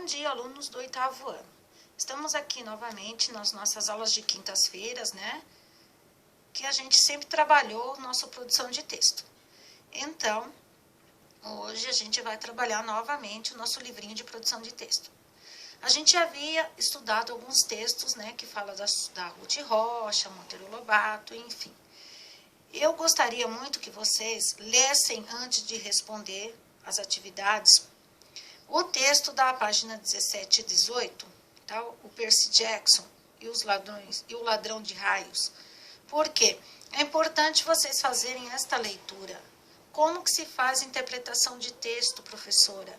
dia, alunos do 8º ano. Estamos aqui novamente nas nossas aulas de quintas-feiras, né? Que a gente sempre trabalhou nossa produção de texto. Então, hoje a gente vai trabalhar novamente o nosso livrinho de produção de texto. A gente havia estudado alguns textos, né? Que fala da Ruth Rocha, Monteiro Lobato, enfim. Eu gostaria muito que vocês lessem antes de responder as atividades o texto da página 17 e 18, tá? O Percy Jackson e os ladrões e o ladrão de raios. Por quê? É importante vocês fazerem esta leitura. Como que se faz a interpretação de texto, professora?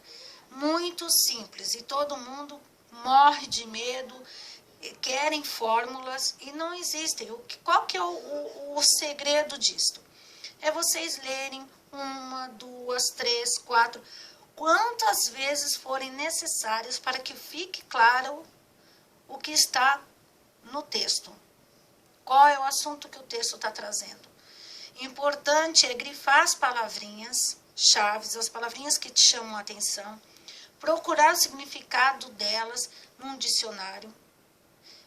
Muito simples, e todo mundo morre de medo, querem fórmulas e não existem. Qual que é o segredo disto? É vocês lerem 1, 2, 3, 4, quantas vezes forem necessárias para que fique claro o que está no texto. Qual é o assunto que o texto está trazendo? Importante é grifar as palavrinhas chaves, as palavrinhas que te chamam a atenção, procurar o significado delas num dicionário,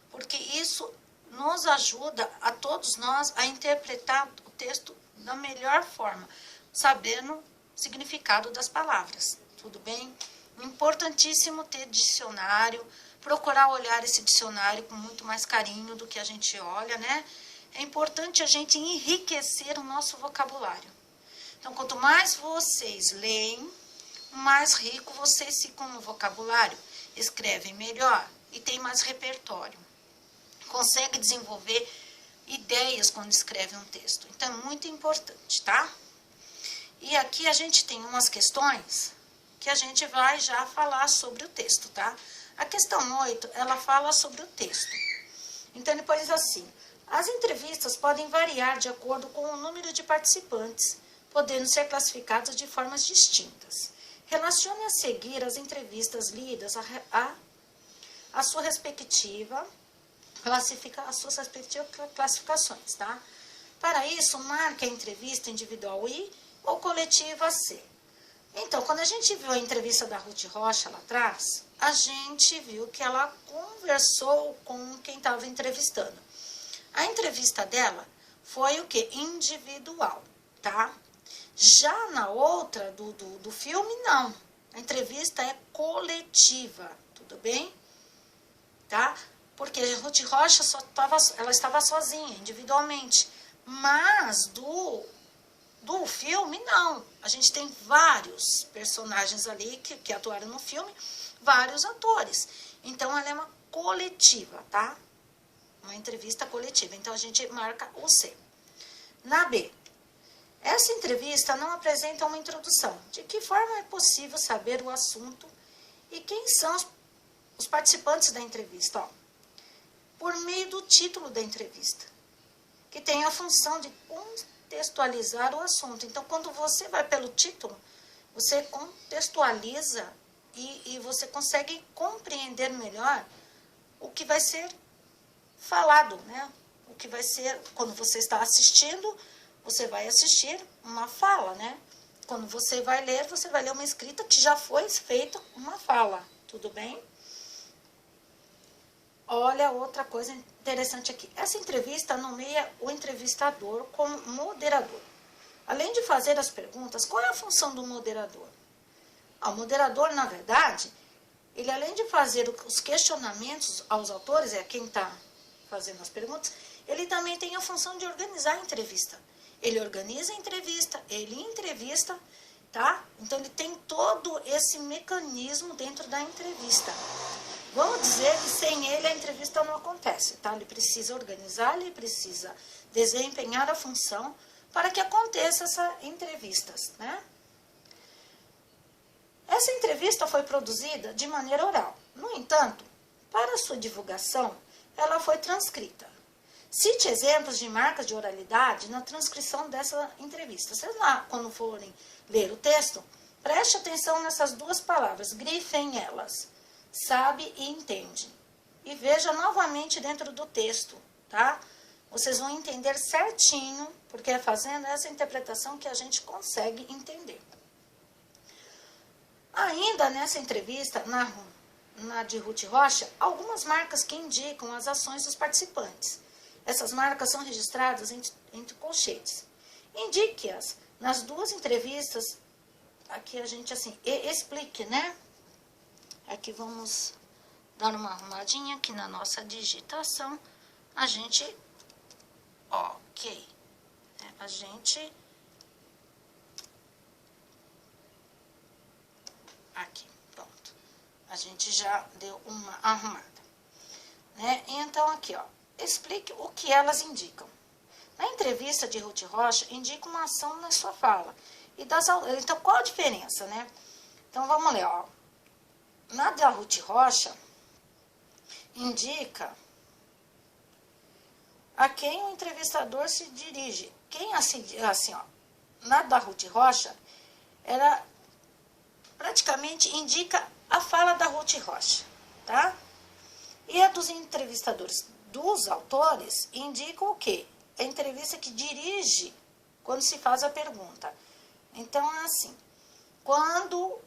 porque isso nos ajuda a todos nós a interpretar o texto da melhor forma, sabendo o significado das palavras, tudo bem? Importantíssimo ter dicionário, procurar olhar esse dicionário com muito mais carinho do que a gente olha, né? É importante a gente enriquecer o nosso vocabulário. Então, quanto mais vocês leem, mais rico vocês ficam no vocabulário, escrevem melhor e tem mais repertório. Consegue desenvolver ideias quando escreve um texto. Então, é muito importante, tá? E aqui a gente tem umas questões que a gente vai já falar sobre o texto, tá? A questão 8, ela fala sobre o texto. Então, ele diz assim: as entrevistas podem variar de acordo com o número de participantes, podendo ser classificadas de formas distintas. Relacione a seguir as entrevistas lidas a sua respectiva as suas respectivas classificações, tá? Para isso, marque a entrevista individual I ou coletiva C. Então, quando a gente viu a entrevista da Ruth Rocha lá atrás, a gente viu que ela conversou com quem estava entrevistando. A entrevista dela foi o quê? Individual, tá? Já na outra do filme, não. A entrevista é coletiva, tudo bem? Tá? Porque a Ruth Rocha ela estava sozinha, individualmente. Mas do filme, não. A gente tem vários personagens ali que atuaram no filme, vários atores. Então, ela é uma coletiva, tá? Uma entrevista coletiva. Então, a gente marca o C. Na B, essa entrevista não apresenta uma introdução. De que forma é possível saber o assunto e quem são os participantes da entrevista? Ó, por meio do título da entrevista, que tem a função de contextualizar o assunto. Então, quando você vai pelo título, você contextualiza e você consegue compreender melhor o que vai ser falado, né? O que vai ser, quando você está assistindo, você vai assistir uma fala, né? Quando você vai ler uma escrita que já foi feita uma fala, tudo bem? Olha outra coisa interessante aqui. Essa entrevista nomeia o entrevistador como moderador. Além de fazer as perguntas, qual é a função do moderador? O moderador, na verdade, ele além de fazer os questionamentos aos autores, é quem está fazendo as perguntas, ele também tem a função de organizar a entrevista. Ele organiza a entrevista, ele entrevista, tá? Então, ele tem todo esse mecanismo dentro da entrevista. Vamos dizer que sem ele a entrevista não acontece, tá? Ele precisa organizar, ele precisa desempenhar a função para que aconteça essa entrevista, né? Essa entrevista foi produzida de maneira oral. No entanto, para sua divulgação, ela foi transcrita. Cite exemplos de marcas de oralidade na transcrição dessa entrevista. Vocês lá, quando forem ler o texto, preste atenção nessas duas palavras, grifem elas. Sabe e entende. E veja novamente dentro do texto, tá? Vocês vão entender certinho, porque é fazendo essa interpretação que a gente consegue entender. Ainda nessa entrevista, na de Ruth Rocha, algumas marcas que indicam as ações dos participantes. Essas marcas são registradas entre colchetes. Indique-as nas 2 entrevistas. Aqui a gente, assim, explique, né? Aqui vamos dar uma arrumadinha aqui na nossa digitação. A gente, ok. A gente, aqui, pronto. A gente já deu uma arrumada, né? Então, aqui, ó, explique o que elas indicam. Na entrevista de Ruth Rocha, indica uma ação na sua fala. Então, qual a diferença, né? Então, vamos ler, ó. Na da Ruth Rocha, indica a quem o entrevistador se dirige. Quem, assim, ó, na da Ruth Rocha, ela praticamente indica a fala da Ruth Rocha, tá? E a dos entrevistadores, dos autores, indica o quê? A entrevista que dirige quando se faz a pergunta. Então, é assim, quando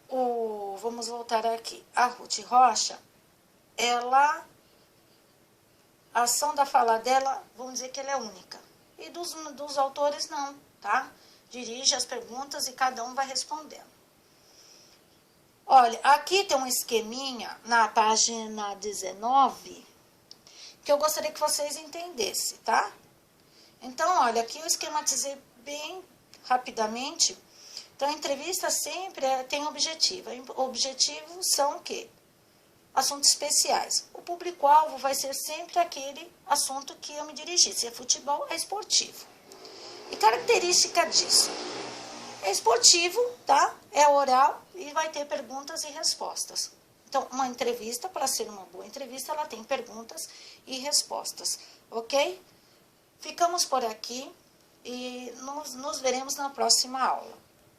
vamos voltar aqui, a Ruth Rocha, a ação da fala dela, vamos dizer que ela é única. E dos autores não, tá? Dirige as perguntas e cada um vai respondendo. Olha, aqui tem um esqueminha na página 19 que eu gostaria que vocês entendessem, tá? Então, olha, aqui eu esquematizei bem rapidamente. Então, a entrevista sempre tem objetivo. Objetivos são o quê? Assuntos especiais. O público-alvo vai ser sempre aquele assunto que eu me dirigi. Se é futebol, é esportivo. E característica disso? É esportivo, tá? É oral e vai ter perguntas e respostas. Então, uma entrevista, para ser uma boa entrevista, ela tem perguntas e respostas, ok? Ficamos por aqui e nos veremos na próxima aula.